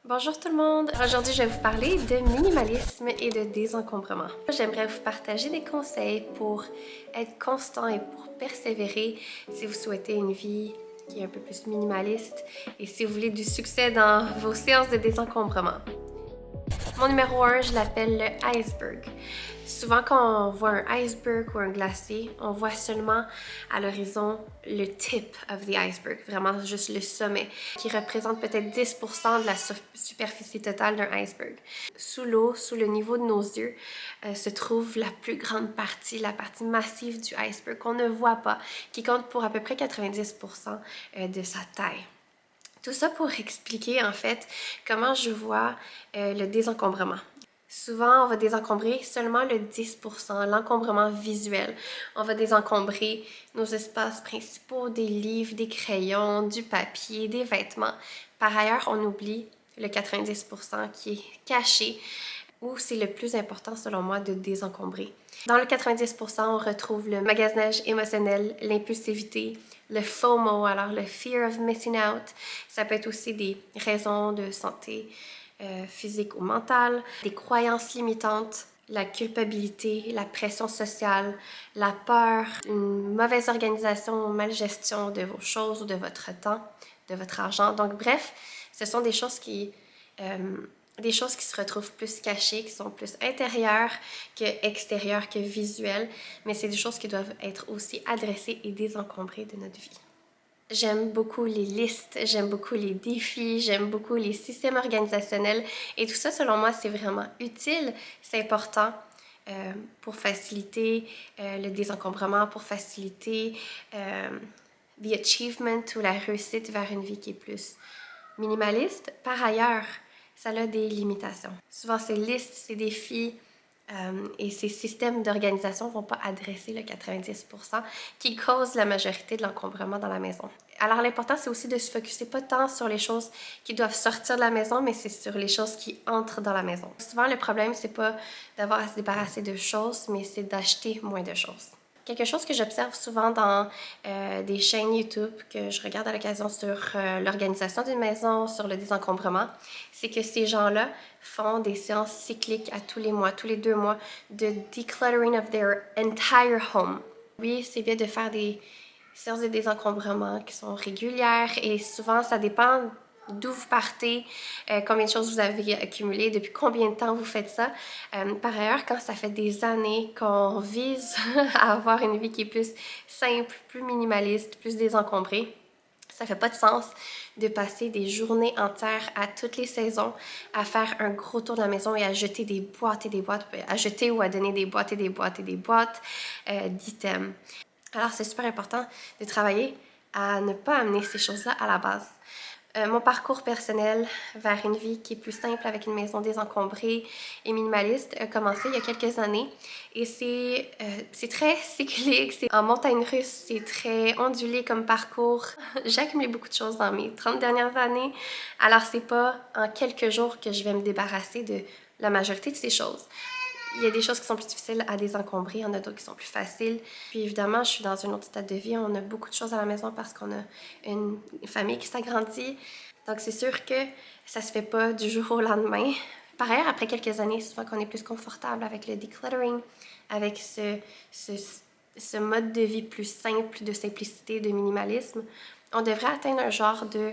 Bonjour tout le monde! Aujourd'hui, je vais vous parler de minimalisme et de désencombrement. J'aimerais vous partager des conseils pour être constant et pour persévérer si vous souhaitez une vie qui est un peu plus minimaliste et si vous voulez du succès dans vos séances de désencombrement. Mon numéro 1, je l'appelle le iceberg. Souvent, quand on voit un iceberg ou un glacier, on voit seulement à l'horizon le tip of the iceberg, vraiment juste le sommet, qui représente peut-être 10% de la superficie totale d'un iceberg. Sous l'eau, sous le niveau de nos yeux, se trouve la plus grande partie, la partie massive du iceberg qu'on ne voit pas, qui compte pour à peu près 90% de sa taille. Tout ça pour expliquer en fait comment je vois le désencombrement. Souvent, on va désencombrer seulement le 10%, l'encombrement visuel. On va désencombrer nos espaces principaux, des livres, des crayons, du papier, des vêtements. Par ailleurs, on oublie le 90% qui est caché, où c'est le plus important selon moi de désencombrer. Dans le 90%, on retrouve le magasinage émotionnel, l'impulsivité, le FOMO, alors le fear of missing out. Ça peut être aussi des raisons de santé physique ou mentale, des croyances limitantes, la culpabilité, la pression sociale, la peur, une mauvaise organisation ou malgestion de vos choses ou de votre temps, de votre argent. Donc bref, ce sont des choses qui se retrouvent plus cachées, qui sont plus intérieures que extérieures, que visuelles, mais c'est des choses qui doivent être aussi adressées et désencombrées de notre vie. J'aime beaucoup les listes, j'aime beaucoup les défis, j'aime beaucoup les systèmes organisationnels et tout ça, selon moi, c'est vraiment utile, c'est important pour faciliter le désencombrement, pour faciliter the achievement ou la réussite vers une vie qui est plus minimaliste. Par ailleurs, ça a des limitations. Souvent, ces listes, ces défis et ces systèmes d'organisation ne vont pas adresser le 90% qui cause la majorité de l'encombrement dans la maison. Alors, l'important, c'est aussi de se focusser pas tant sur les choses qui doivent sortir de la maison, mais c'est sur les choses qui entrent dans la maison. Souvent, le problème, c'est pas d'avoir à se débarrasser de choses, mais c'est d'acheter moins de choses. Quelque chose que j'observe souvent dans des chaînes YouTube que je regarde à l'occasion sur l'organisation d'une maison, sur le désencombrement, c'est que ces gens-là font des séances cycliques à tous les mois, tous les 2 mois, de decluttering of their entire home. Oui, c'est bien de faire des séances de désencombrement qui sont régulières et souvent ça dépend d'où vous partez, combien de choses vous avez accumulées, depuis combien de temps vous faites ça. Par ailleurs, quand ça fait des années qu'on vise à avoir une vie qui est plus simple, plus minimaliste, plus désencombrée, ça fait pas de sens de passer des journées entières à toutes les saisons à faire un gros tour de la maison et à jeter des boîtes et des boîtes, à jeter ou à donner des boîtes et des boîtes et des boîtes d'items. Alors, c'est super important de travailler à ne pas amener ces choses-là à la base. Mon parcours personnel vers une vie qui est plus simple avec une maison désencombrée et minimaliste a commencé il y a quelques années et c'est très cyclique, c'est en montagne russe, c'est très ondulé comme parcours. J'ai accumulé beaucoup de choses dans mes 30 dernières années, alors c'est pas en quelques jours que je vais me débarrasser de la majorité de ces choses. Il y a des choses qui sont plus difficiles à désencombrer, il y en a d'autres qui sont plus faciles. Puis évidemment, je suis dans un autre stade de vie, on a beaucoup de choses à la maison parce qu'on a une famille qui s'agrandit. Donc c'est sûr que ça se fait pas du jour au lendemain. Par ailleurs, après quelques années, souvent qu'on est plus confortable avec le decluttering, avec ce mode de vie plus simple, de simplicité, de minimalisme, on devrait atteindre un genre de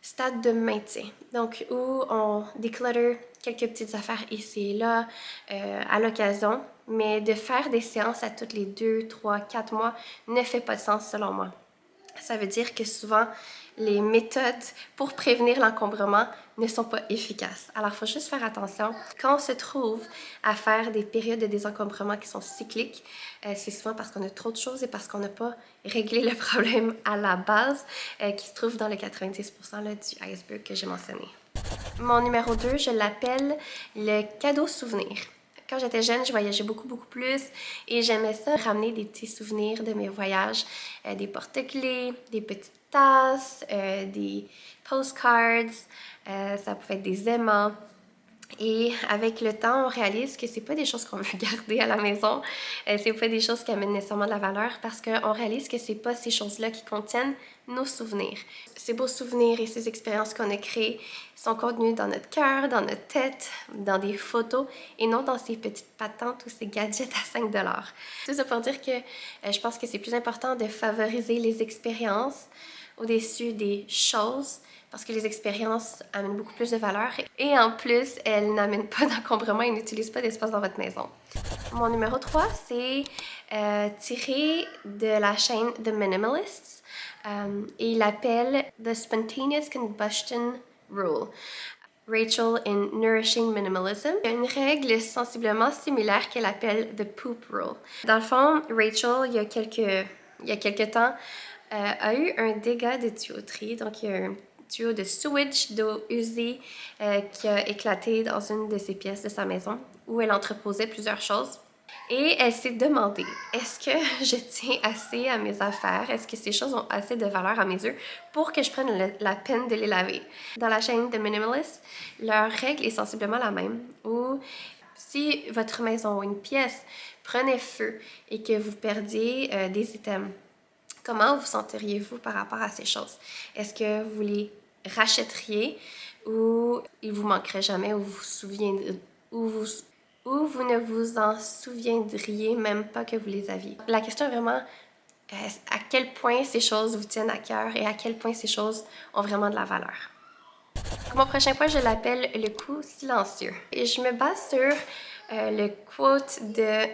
stade de maintien. Donc, où on declutter quelques petites affaires ici et là, à l'occasion, mais de faire des séances à toutes les 2, 3, 4 mois ne fait pas de sens selon moi. Ça veut dire que souvent, les méthodes pour prévenir l'encombrement ne sont pas efficaces. Alors, il faut juste faire attention. Quand on se trouve à faire des périodes de désencombrement qui sont cycliques, c'est souvent parce qu'on a trop de choses et parce qu'on n'a pas réglé le problème à la base qui se trouve dans le 90% là, du iceberg que j'ai mentionné. Mon numéro 2, je l'appelle le cadeau souvenir. Quand j'étais jeune, je voyageais beaucoup, beaucoup plus et j'aimais ça, ramener des petits souvenirs de mes voyages, des porte-clés, des petites tasses, des postcards, ça pouvait être des aimants, Et avec le temps, on réalise que c'est pas des choses qu'on veut garder à la maison, c'est pas des choses qui amènent nécessairement de la valeur parce qu'on réalise que c'est pas ces choses-là qui contiennent nos souvenirs. Ces beaux souvenirs et ces expériences qu'on a créées sont contenues dans notre cœur, dans notre tête, dans des photos et non dans ces petites patentes ou ces gadgets à 5 $. Tout ça pour dire que je pense que c'est plus important de favoriser les expériences au-dessus des choses parce que les expériences amènent beaucoup plus de valeur et en plus, elles n'amènent pas d'encombrement et n'utilisent pas d'espace dans votre maison. Mon numéro 3, c'est tiré de la chaîne The Minimalists et il l'appelle The Spontaneous Combustion Rule. Rachel in Nourishing Minimalism. Il y a une règle sensiblement similaire qu'elle appelle The Poop Rule. Dans le fond, Rachel, il y a quelques temps, a eu un dégât de tuyauterie. Donc, il y a un tuyau de sewage d'eau usée qui a éclaté dans une de ses pièces de sa maison où elle entreposait plusieurs choses. Et elle s'est demandé, est-ce que je tiens assez à mes affaires? Est-ce que ces choses ont assez de valeur à mes yeux pour que je prenne la peine de les laver? Dans la chaîne de Minimalist, leur règle est sensiblement la même, où si votre maison ou une pièce prenait feu et que vous perdiez des items, comment vous sentiriez-vous par rapport à ces choses? Est-ce que vous les rachèteriez ou il vous manquerait jamais ou vous vous souviendrez ou vous ne vous en souviendriez même pas que vous les aviez. La question est vraiment à quel point ces choses vous tiennent à cœur et à quel point ces choses ont vraiment de la valeur. Mon prochain point, je l'appelle le coût silencieux. Et je me base sur le quote de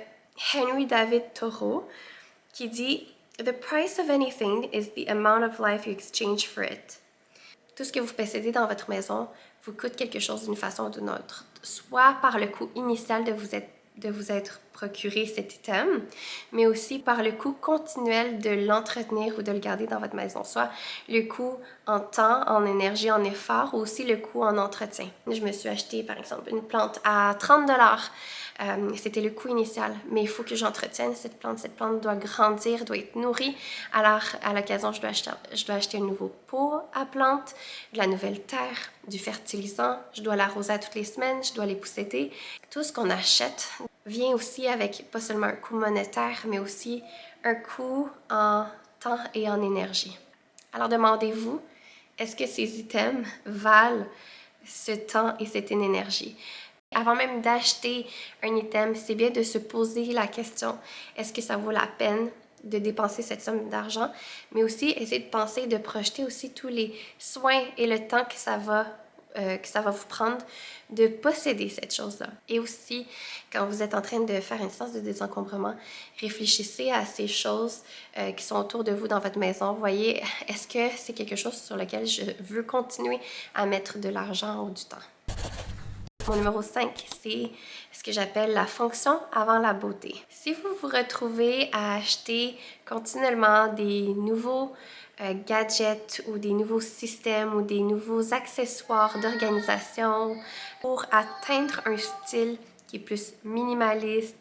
Henry David Thoreau qui dit The price of anything is the amount of life you exchange for it. Tout ce que vous possédez dans votre maison vous coûte quelque chose d'une façon ou d'une autre, soit par le coût initial de vous être procuré cet item, mais aussi par le coût continuel de l'entretenir ou de le garder dans votre maison, soit le coût en temps, en énergie, en effort, ou aussi le coût en entretien. Je me suis acheté, par exemple, une plante à 30 $. C'était le coût initial, mais il faut que j'entretienne cette plante. Cette plante doit grandir, doit être nourrie. Alors, à l'occasion, je dois acheter un nouveau pot à plante, de la nouvelle terre, du fertilisant. Je dois l'arroser toutes les semaines, je dois l'épousseter. Tout ce qu'on achète vient aussi avec pas seulement un coût monétaire, mais aussi un coût en temps et en énergie. Alors, demandez-vous, est-ce que ces items valent ce temps et cette énergie? Avant même d'acheter un item, c'est bien de se poser la question, est-ce que ça vaut la peine de dépenser cette somme d'argent? Mais aussi, essayer de penser, de projeter aussi tous les soins et le temps que ça va vous prendre de posséder cette chose-là. Et aussi, quand vous êtes en train de faire une séance de désencombrement, réfléchissez à ces choses qui sont autour de vous dans votre maison. Voyez, est-ce que c'est quelque chose sur lequel je veux continuer à mettre de l'argent ou du temps? Mon numéro 5, c'est ce que j'appelle la fonction avant la beauté. Si vous vous retrouvez à acheter continuellement des nouveaux gadgets ou des nouveaux systèmes ou des nouveaux accessoires d'organisation pour atteindre un style qui est plus minimaliste,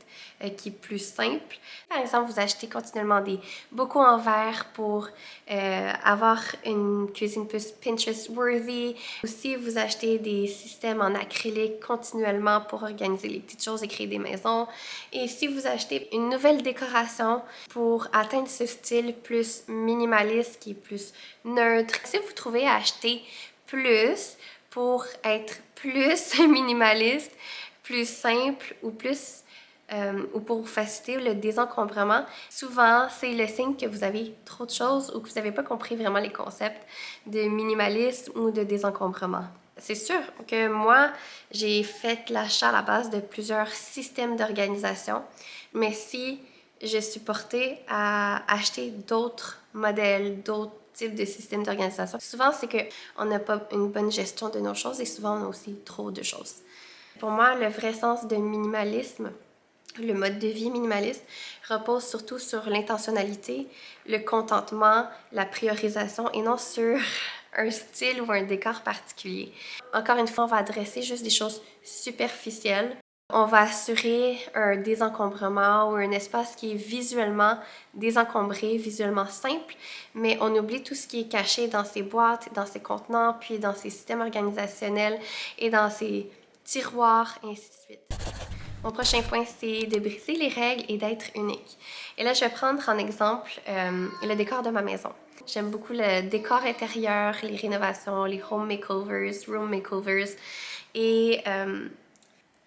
qui est plus simple. Par exemple, vous achetez continuellement des bocaux en verre pour avoir une cuisine plus Pinterest-worthy. Aussi, vous achetez des systèmes en acrylique continuellement pour organiser les petites choses et créer des maisons. Et si vous achetez une nouvelle décoration pour atteindre ce style plus minimaliste, qui est plus neutre, si vous trouvez à acheter plus pour être plus minimaliste, plus simple ou plus ou pour vous faciliter le désencombrement, souvent c'est le signe que vous avez trop de choses ou que vous n'avez pas compris vraiment les concepts de minimalisme ou de désencombrement. C'est sûr que moi, j'ai fait l'achat à la base de plusieurs systèmes d'organisation, mais si je suis portée à acheter d'autres modèles, d'autres types de systèmes d'organisation, souvent c'est qu'on n'a pas une bonne gestion de nos choses et souvent on a aussi trop de choses. Pour moi, le vrai sens de minimalisme, le mode de vie minimaliste, repose surtout sur l'intentionnalité, le contentement, la priorisation et non sur un style ou un décor particulier. Encore une fois, on va adresser juste des choses superficielles. On va assurer un désencombrement ou un espace qui est visuellement désencombré, visuellement simple, mais on oublie tout ce qui est caché dans ces boîtes, dans ces contenants, puis dans ces systèmes organisationnels et dans ces tiroirs, et ainsi de suite. Mon prochain point, c'est de briser les règles et d'être unique. Et là, je vais prendre en exemple le décor de ma maison. J'aime beaucoup le décor intérieur, les rénovations, les home makeovers, room makeovers. Et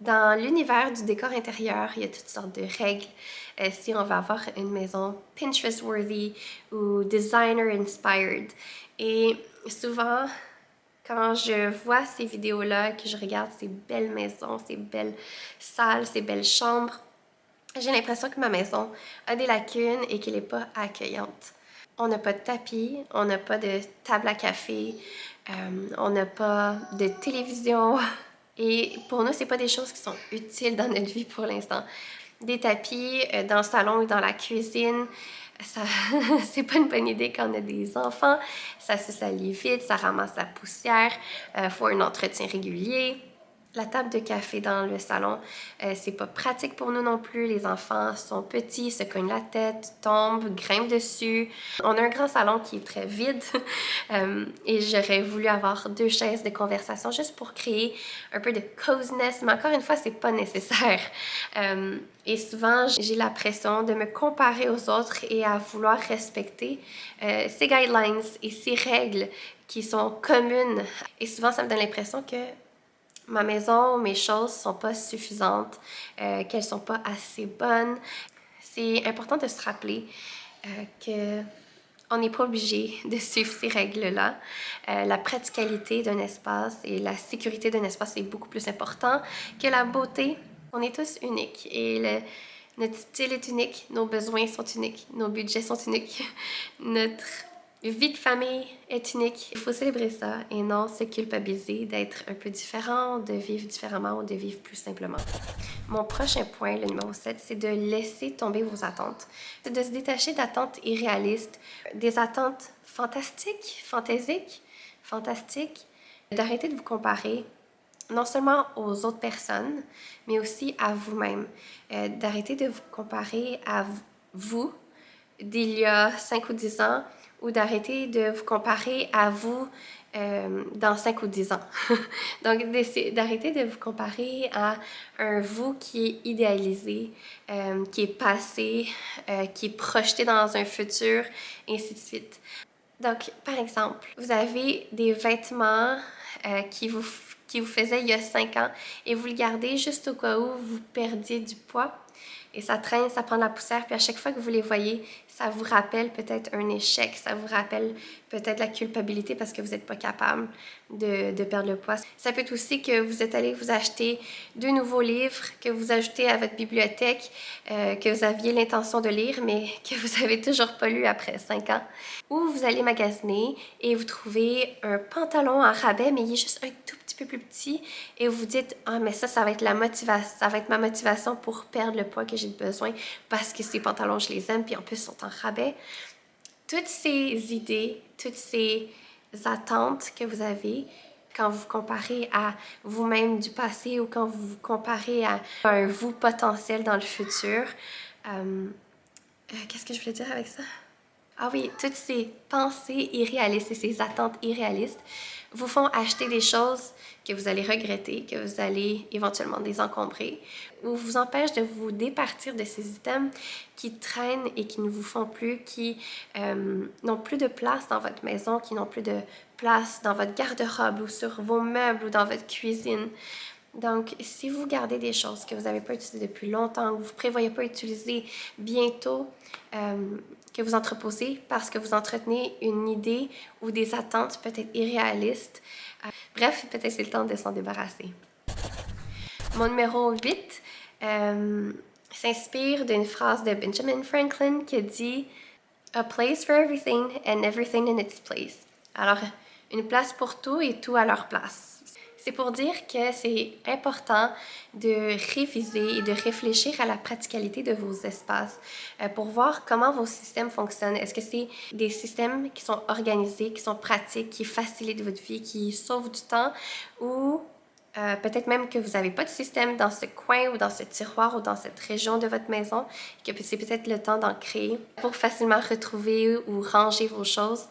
dans l'univers du décor intérieur, il y a toutes sortes de règles. Si on va avoir une maison Pinterest-worthy ou designer-inspired. Et souvent, quand je vois ces vidéos-là, que je regarde ces belles maisons, ces belles salles, ces belles chambres, j'ai l'impression que ma maison a des lacunes et qu'elle n'est pas accueillante. On n'a pas de tapis, on n'a pas de table à café, on n'a pas de télévision. Et pour nous, c'est pas des choses qui sont utiles dans notre vie pour l'instant. Des tapis dans le salon ou dans la cuisine, ça, c'est pas une bonne idée quand on a des enfants. Ça se salit vite, ça ramasse la poussière, faut un entretien régulier. La table de café dans le salon, c'est pas pratique pour nous non plus. Les enfants sont petits, se cognent la tête, tombent, grimpent dessus. On a un grand salon qui est très vide et j'aurais voulu avoir 2 chaises de conversation juste pour créer un peu de coziness, mais encore une fois, c'est pas nécessaire. Et souvent, j'ai la pression de me comparer aux autres et à vouloir respecter ces guidelines et ces règles qui sont communes. Et souvent, ça me donne l'impression que ma maison, mes choses sont pas suffisantes, qu'elles sont pas assez bonnes. C'est important de se rappeler que on n'est pas obligé de suivre ces règles-là. La praticalité d'un espace et la sécurité d'un espace est beaucoup plus important que la beauté. On est tous uniques et notre style est unique, nos besoins sont uniques, nos budgets sont uniques, notre vie de famille est unique. Il faut célébrer ça et non se culpabiliser d'être un peu différent, de vivre différemment ou de vivre plus simplement. Mon prochain point, le numéro 7, c'est de laisser tomber vos attentes. C'est de se détacher d'attentes irréalistes, des attentes fantastiques, fantastiques, d'arrêter de vous comparer non seulement aux autres personnes, mais aussi à vous-même. D'arrêter de vous comparer à vous d'il y a 5 ou 10 ans ou d'arrêter de vous comparer à vous dans 5 ou 10 ans. Donc, d'arrêter de vous comparer à un vous qui est idéalisé, qui est passé, qui est projeté dans un futur, et ainsi de suite. Donc, par exemple, vous avez des vêtements qui vous faisaient il y a 5 ans et vous le gardez juste au cas où vous perdiez du poids. Et ça traîne, ça prend de la poussière, puis à chaque fois que vous les voyez, ça vous rappelle peut-être un échec, ça vous rappelle peut-être la culpabilité parce que vous n'êtes pas capable de perdre le poids. Ça peut être aussi que vous êtes allé vous acheter 2 nouveaux livres que vous ajoutez à votre bibliothèque, que vous aviez l'intention de lire, mais que vous avez toujours pas lu après 5 ans. Ou vous allez magasiner et vous trouvez un pantalon en rabais, mais il est juste un tout petit peu plus petit et vous vous dites « Ah, mais ça va être ça va être ma motivation pour perdre le poids que j'ai besoin parce que ces pantalons, je les aime, puis en plus, ils sont en rabais. » Toutes ces idées, toutes ces attentes que vous avez quand vous vous comparez à vous-même du passé ou quand vous vous comparez à un vous potentiel dans le futur. Qu'est-ce que je voulais dire avec ça? Ah oui, toutes ces pensées irréalistes et ces attentes irréalistes vous font acheter des choses que vous allez regretter, que vous allez éventuellement désencombrer, ou vous empêchent de vous départir de ces items qui traînent et qui ne vous font plus, qui n'ont plus de place dans votre maison, qui n'ont plus de place dans votre garde-robe ou sur vos meubles ou dans votre cuisine. Donc, si vous gardez des choses que vous n'avez pas utilisées depuis longtemps, que vous ne prévoyez pas utiliser bientôt, que vous entreposez parce que vous entretenez une idée ou des attentes peut-être irréalistes, bref, peut-être c'est le temps de s'en débarrasser. Mon numéro 8 s'inspire d'une phrase de Benjamin Franklin qui dit « A place for everything and everything in its place ». Alors, une place pour tout et tout à leur place. C'est pour dire que c'est important de réviser et de réfléchir à la praticalité de vos espaces pour voir comment vos systèmes fonctionnent. Est-ce que c'est des systèmes qui sont organisés, qui sont pratiques, qui facilitent votre vie, qui sauvent du temps ou Peut-être même que vous n'avez pas de système dans ce coin ou dans ce tiroir ou dans cette région de votre maison, que c'est peut-être le temps d'en créer pour facilement retrouver ou ranger vos choses.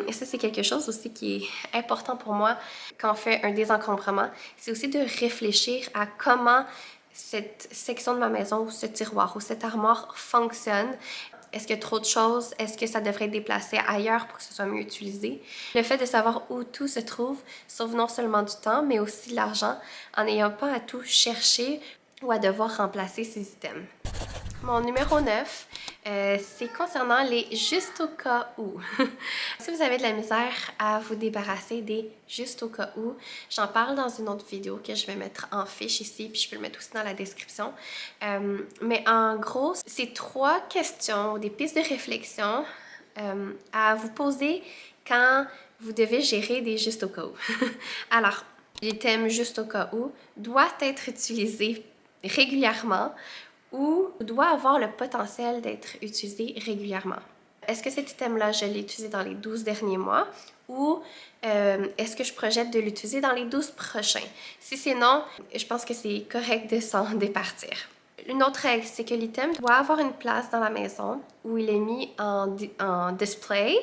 Et ça, c'est quelque chose aussi qui est important pour moi quand on fait un désencombrement. C'est aussi de réfléchir à comment cette section de ma maison ou ce tiroir ou cette armoire fonctionne. Est-ce qu'il y a trop de choses? Est-ce que ça devrait être déplacé ailleurs pour que ce soit mieux utilisé? Le fait de savoir où tout se trouve sauve non seulement du temps, mais aussi de l'argent en n'ayant pas à tout chercher ou à devoir remplacer ces items. Mon numéro 9, c'est concernant les juste au cas où. Si vous avez de la misère à vous débarrasser des juste au cas où, j'en parle dans une autre vidéo que je vais mettre en fiche ici, puis je peux le mettre aussi dans la description. Mais en gros, c'est 3 questions ou des pistes de réflexion à vous poser quand vous devez gérer des juste au cas où. Alors, l'item juste au cas où doit être utilisé régulièrement ou doit avoir le potentiel d'être utilisé régulièrement. Est-ce que cet item-là, je l'ai utilisé dans les 12 derniers mois ou est-ce que je projette de l'utiliser dans les 12 prochains? Si c'est non, je pense que c'est correct de s'en départir. Une autre règle, c'est que l'item doit avoir une place dans la maison où il est mis en display.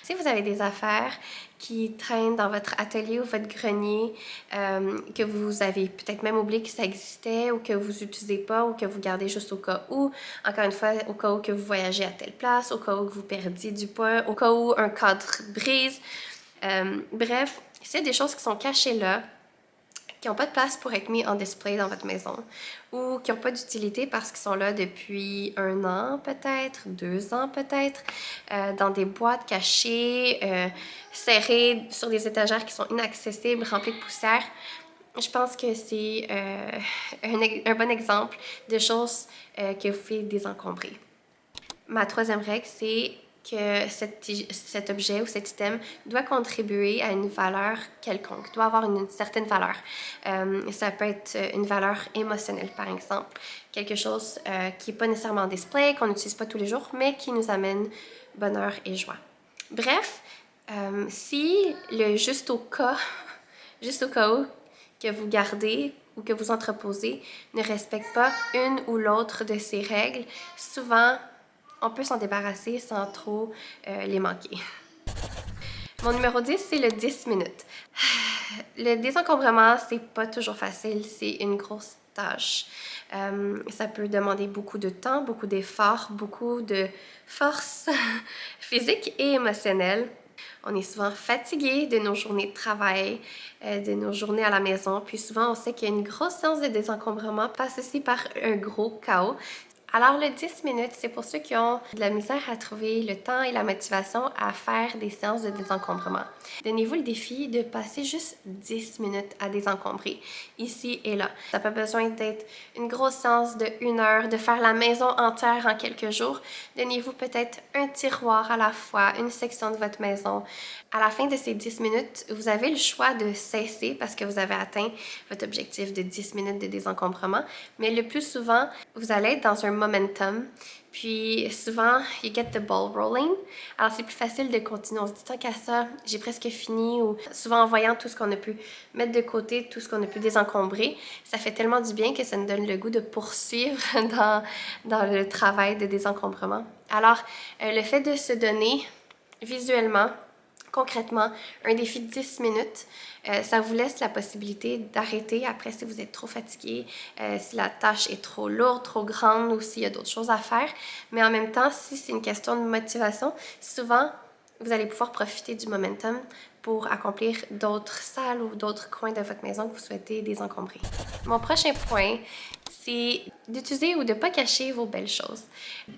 Si vous avez des affaires qui traînent dans votre atelier ou votre grenier, que vous avez peut-être même oublié que ça existait ou que vous n'utilisez pas ou que vous gardez juste au cas où, encore une fois, au cas où que vous voyagez à telle place, au cas où que vous perdiez du poids, au cas où un cadre brise. Bref, c'est des choses qui sont cachées là, qui n'ont pas de place pour être mis en display dans votre maison ou qui n'ont pas d'utilité parce qu'ils sont là depuis 1 an peut-être, 2 ans peut-être, dans des boîtes cachées, serrées sur des étagères qui sont inaccessibles, remplies de poussière. Je pense que c'est un bon exemple de choses que vous pouvez désencombrer. Ma 3e règle, c'est que cet objet ou cet item doit contribuer à une valeur quelconque, doit avoir une certaine valeur. Ça peut être une valeur émotionnelle, par exemple. Quelque chose qui n'est pas nécessairement en display, qu'on n'utilise pas tous les jours, mais qui nous amène bonheur et joie. Bref, si le juste au cas où que vous gardez ou que vous entreposez ne respecte pas une ou l'autre de ces règles, souvent, on peut s'en débarrasser sans trop les manquer. Mon numéro 10, c'est le 10 minutes. Le désencombrement, c'est pas toujours facile, c'est une grosse tâche. Ça peut demander beaucoup de temps, beaucoup d'efforts, beaucoup de force physique et émotionnelle. On est souvent fatigué de nos journées de travail, de nos journées à la maison, puis souvent on sait qu'une grosse séance de désencombrement passe aussi par un gros chaos. Alors le 10 minutes, c'est pour ceux qui ont de la misère à trouver le temps et la motivation à faire des séances de désencombrement. Donnez-vous le défi de passer juste 10 minutes à désencombrer, ici et là. Ça n'a pas besoin d'être une grosse séance de 1 heure, de faire la maison entière en quelques jours. Donnez-vous peut-être un tiroir à la fois, une section de votre maison. À la fin de ces 10 minutes, vous avez le choix de cesser parce que vous avez atteint votre objectif de 10 minutes de désencombrement. Mais le plus souvent, vous allez être dans un momentum. Puis souvent, you get the ball rolling. Alors c'est plus facile de continuer. On se dit tant qu'à ça, j'ai presque fini. Ou souvent en voyant tout ce qu'on a pu mettre de côté, tout ce qu'on a pu désencombrer, ça fait tellement du bien que ça nous donne le goût de poursuivre dans le travail de désencombrement. Alors, le fait de se donner visuellement, concrètement, un défi de 10 minutes, ça vous laisse la possibilité d'arrêter après si vous êtes trop fatigué, si la tâche est trop lourde, trop grande ou s'il y a d'autres choses à faire. Mais en même temps, si c'est une question de motivation, souvent, vous allez pouvoir profiter du momentum pour accomplir d'autres salles ou d'autres coins de votre maison que vous souhaitez désencombrer. Mon prochain point, c'est d'utiliser ou de ne pas cacher vos belles choses.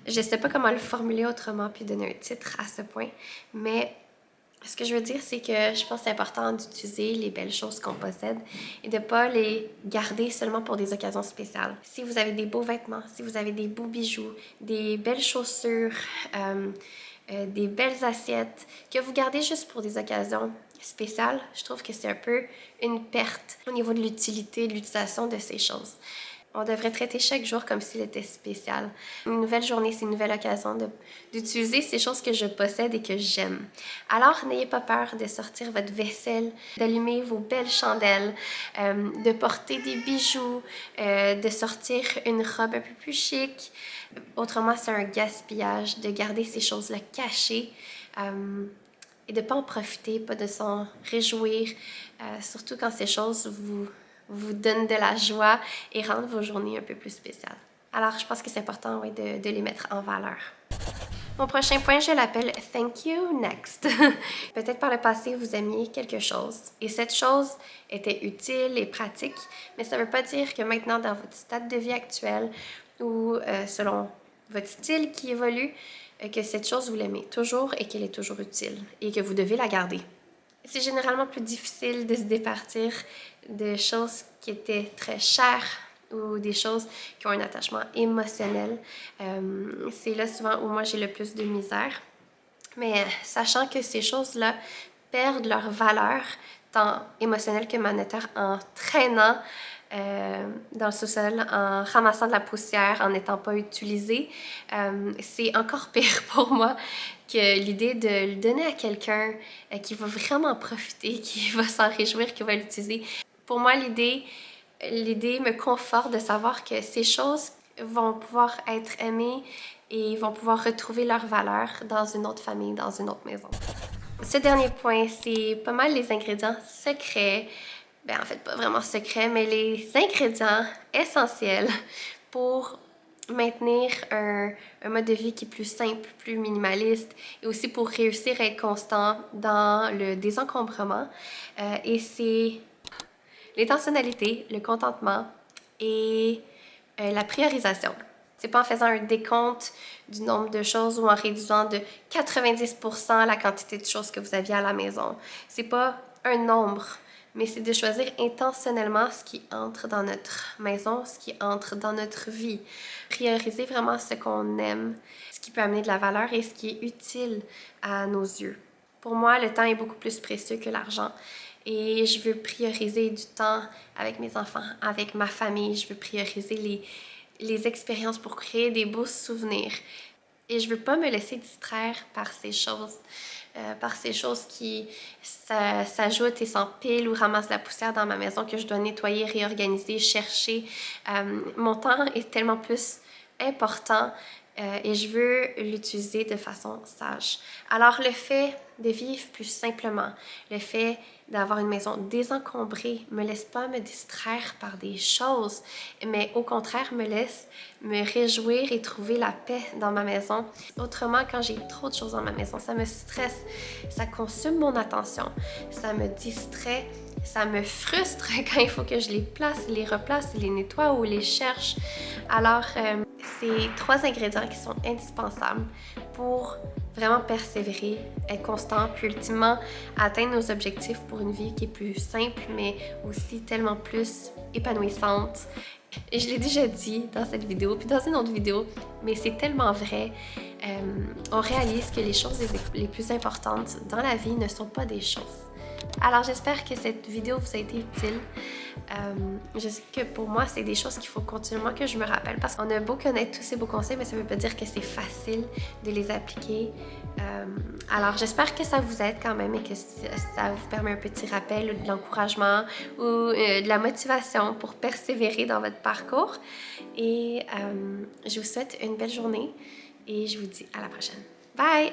Je ne sais pas comment le formuler autrement puis donner un titre à ce point, mais ce que je veux dire, c'est que je pense que c'est important d'utiliser les belles choses qu'on possède et de ne pas les garder seulement pour des occasions spéciales. Si vous avez des beaux vêtements, si vous avez des beaux bijoux, des belles chaussures, des belles assiettes, que vous gardez juste pour des occasions spéciales, je trouve que c'est un peu une perte au niveau de l'utilité, de l'utilisation de ces choses. On devrait traiter chaque jour comme s'il était spécial. Une nouvelle journée, c'est une nouvelle occasion d'utiliser ces choses que je possède et que j'aime. Alors, n'ayez pas peur de sortir votre vaisselle, d'allumer vos belles chandelles, de porter des bijoux, de sortir une robe un peu plus chic. Autrement, c'est un gaspillage de garder ces choses-là cachées et de ne pas en profiter, pas de s'en réjouir, surtout quand ces choses vous donnent de la joie et rendent vos journées un peu plus spéciales. Alors, je pense que c'est important oui, de les mettre en valeur. Mon prochain point, je l'appelle « Thank you, next ». Peut-être par le passé, vous aimiez quelque chose et cette chose était utile et pratique, mais ça ne veut pas dire que maintenant, dans votre stade de vie actuel ou selon votre style qui évolue, que cette chose, vous l'aimez toujours et qu'elle est toujours utile et que vous devez la garder. C'est généralement plus difficile de se départir de choses qui étaient très chères ou des choses qui ont un attachement émotionnel. C'est là souvent où moi j'ai le plus de misère. Mais sachant que ces choses-là perdent leur valeur, tant émotionnelle que monétaire, en traînant dans le sous-sol, en ramassant de la poussière, en n'étant pas utilisées, c'est encore pire pour moi que l'idée de le donner à quelqu'un qui va vraiment profiter, qui va s'en réjouir, qui va l'utiliser. Pour moi, l'idée me conforte de savoir que ces choses vont pouvoir être aimées et vont pouvoir retrouver leur valeur dans une autre famille, dans une autre maison. Ce dernier point, c'est pas mal les ingrédients secrets. Ben, en fait, pas vraiment secrets, mais les ingrédients essentiels pour maintenir un mode de vie qui est plus simple, plus minimaliste et aussi pour réussir à être constant dans le désencombrement. Et c'est l'intentionnalité, le contentement et la priorisation. C'est pas en faisant un décompte du nombre de choses ou en réduisant de 90% la quantité de choses que vous aviez à la maison. C'est pas un nombre, mais c'est de choisir intentionnellement ce qui entre dans notre maison, ce qui entre dans notre vie. Prioriser vraiment ce qu'on aime, ce qui peut amener de la valeur et ce qui est utile à nos yeux. Pour moi, le temps est beaucoup plus précieux que l'argent. Et je veux prioriser du temps avec mes enfants, avec ma famille. Je veux prioriser les expériences pour créer des beaux souvenirs. Et je veux pas me laisser distraire par ces choses qui s'ajoutent et s'empilent ou ramassent la poussière dans ma maison que je dois nettoyer, réorganiser, chercher. Mon temps est tellement plus important et je veux l'utiliser de façon sage. Alors le fait de vivre plus simplement, le fait d'avoir une maison désencombrée me laisse pas me distraire par des choses, mais au contraire me laisse me réjouir et trouver la paix dans ma maison. Autrement, quand j'ai trop de choses dans ma maison, ça me stresse, ça consomme mon attention, ça me distrait, ça me frustre quand il faut que je les place, les replace, les nettoie ou les cherche. Alors, c'est 3 ingrédients qui sont indispensables pour vraiment persévérer, être constant, puis ultimement atteindre nos objectifs pour une vie qui est plus simple, mais aussi tellement plus épanouissante. Et je l'ai déjà dit dans cette vidéo, puis dans une autre vidéo, mais c'est tellement vrai. On réalise que les choses les plus importantes dans la vie ne sont pas des choses. Alors j'espère que cette vidéo vous a été utile. Je sais que pour moi, c'est des choses qu'il faut continuellement que je me rappelle parce qu'on a beau connaître tous ces beaux conseils, mais ça ne veut pas dire que c'est facile de les appliquer. Alors j'espère que ça vous aide quand même et que ça vous permet un petit rappel ou de l'encouragement ou de la motivation pour persévérer dans votre parcours. Et je vous souhaite une belle journée et je vous dis à la prochaine. Bye!